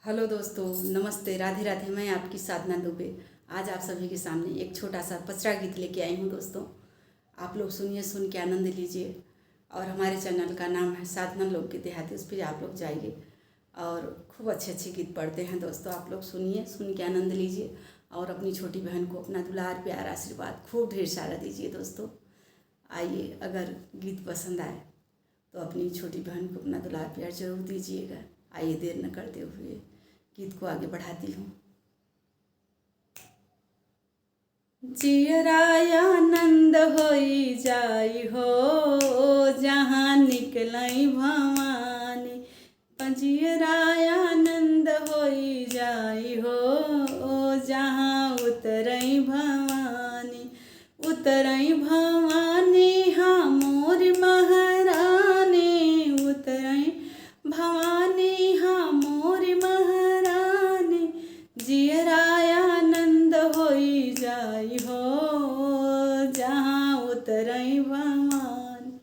Hello दोस्तों, नमस्ते, राधे राधे। मैं आपकी साधना दुबे आज आप सभी के सामने एक छोटा सा पचरा गीत लेके आई हूँ। दोस्तों, आप लोग सुनिए, सुन के आनंद लीजिए। और हमारे चैनल का नाम है साधना लोकगीत देहाती, उस पर आप लोग जाइए और खूब अच्छे अच्छे गीत पढ़ते हैं। दोस्तों, आप लोग सुनिए, सुन के आनंद लीजिए और अपनी छोटी बहन को अपना दुलार प्यार आशीर्वाद खूब ढेर सारा दीजिए। दोस्तों आइए, अगर गीत पसंद आए तो अपनी छोटी बहन को अपना दुलार प्यार जरूर दीजिएगा। आइए, देर न करते हुए गीत को आगे बढ़ाती हूँ। जियराया आनंद होई जाई हो, जहाँ निकलई भवानी। जियराया आनंद होई जाई हो, जहाँ उतरई भवानी। उतरई भवानी हाँ मोर महारानी, उतरई भवानी हाँ मोर महारानी। जियराया आनंद होई जाई हो, जहाँ उतरई भवानी।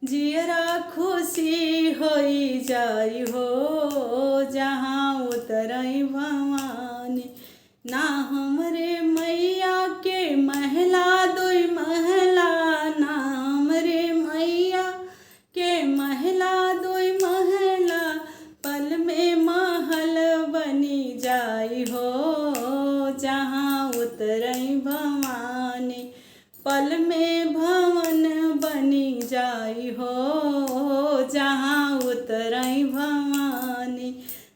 जियरा खुशी होई जाई हो, जहाँ उतरई भवानी। ना हमरे मैया के महला दुई महला, ना हमरे मैया के महला दुई महला। पल में महल बनी जाई हो, जहाँ उतरई भवानी। पल में भवन बनी जाई हो, जहाँ उतरई भवानी।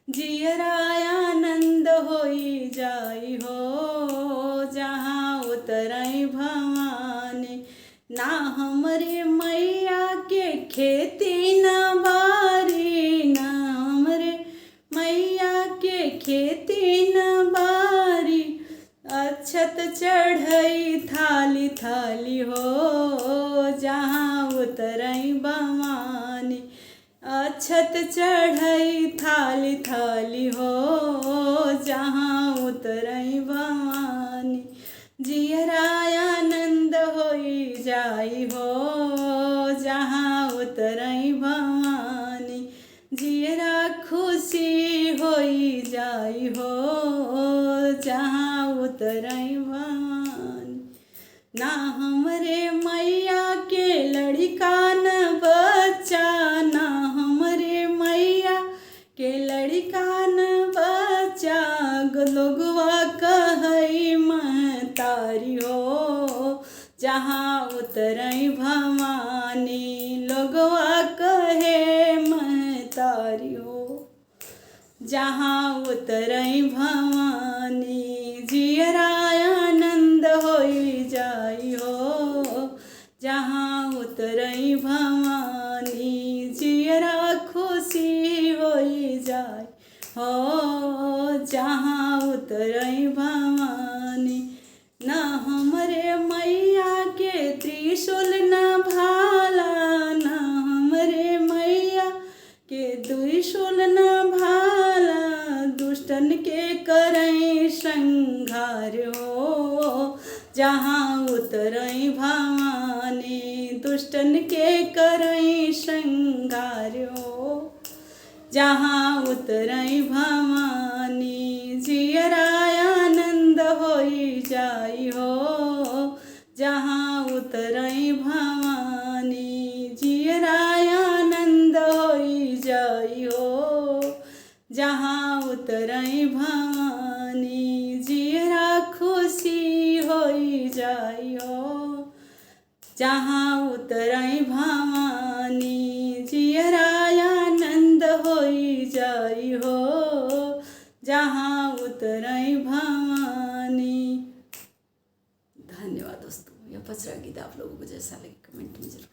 जियराया आनंद होई जाई हो, जहाँ उतरई भवानी। ना हमरे मैया के खेती न बारी, ना हमरे मैया के खेती न बारी। अक्षत चढ़ई थाली थाली हो, जहाँ उतरई भवानी। अक्षत चढ़ई थाली थाली हो, जहाँ उतरई भवानी। जियराया आनंद होई जाई हो, जहाँ उतरई भवानी। जियरा खुशी होई जाई हो, जहाँ उतरई भवानी। ना हमरे मैया के लड़का न बच्चा, ना हमरे मैया के लड़का न बच्चा। लोगवा कहई महतारी हो, जहाँ उतरई भवानी। लोगवा कहे महतारी हो, जहाँ उतरई भवानी। जियराया आनंद होई जाई हो, जहाँ उतरई भवानी। जियरा खुशी होई जाई हो, जहाँ उतरई भवानी। ना हमरे मैया के त्रिशूल न भाला, ना हमरे मैया के त्रिशूल न भाला। दुष्टन के करई श्रृंगार हो, जहाँ उतरई भवानी। दुष्टन के करई श्रृंगार हो, जहाँ उतरई भवानी। जियराया आनंद होई जाई हो, जहाँ उतरई भवानी। जियराया आनंद होई जाई हो, जहाँ उतरई भवानी। जियरा खुशी होई जाई हो, जहाँ उतरई भवानी। जियराया आनंद होई जाई हो, जहाँ उतरई भवानी। धन्यवाद दोस्तों। यह पचरा गीत आप लोगों को जैसा लगे कमेंट में जरूर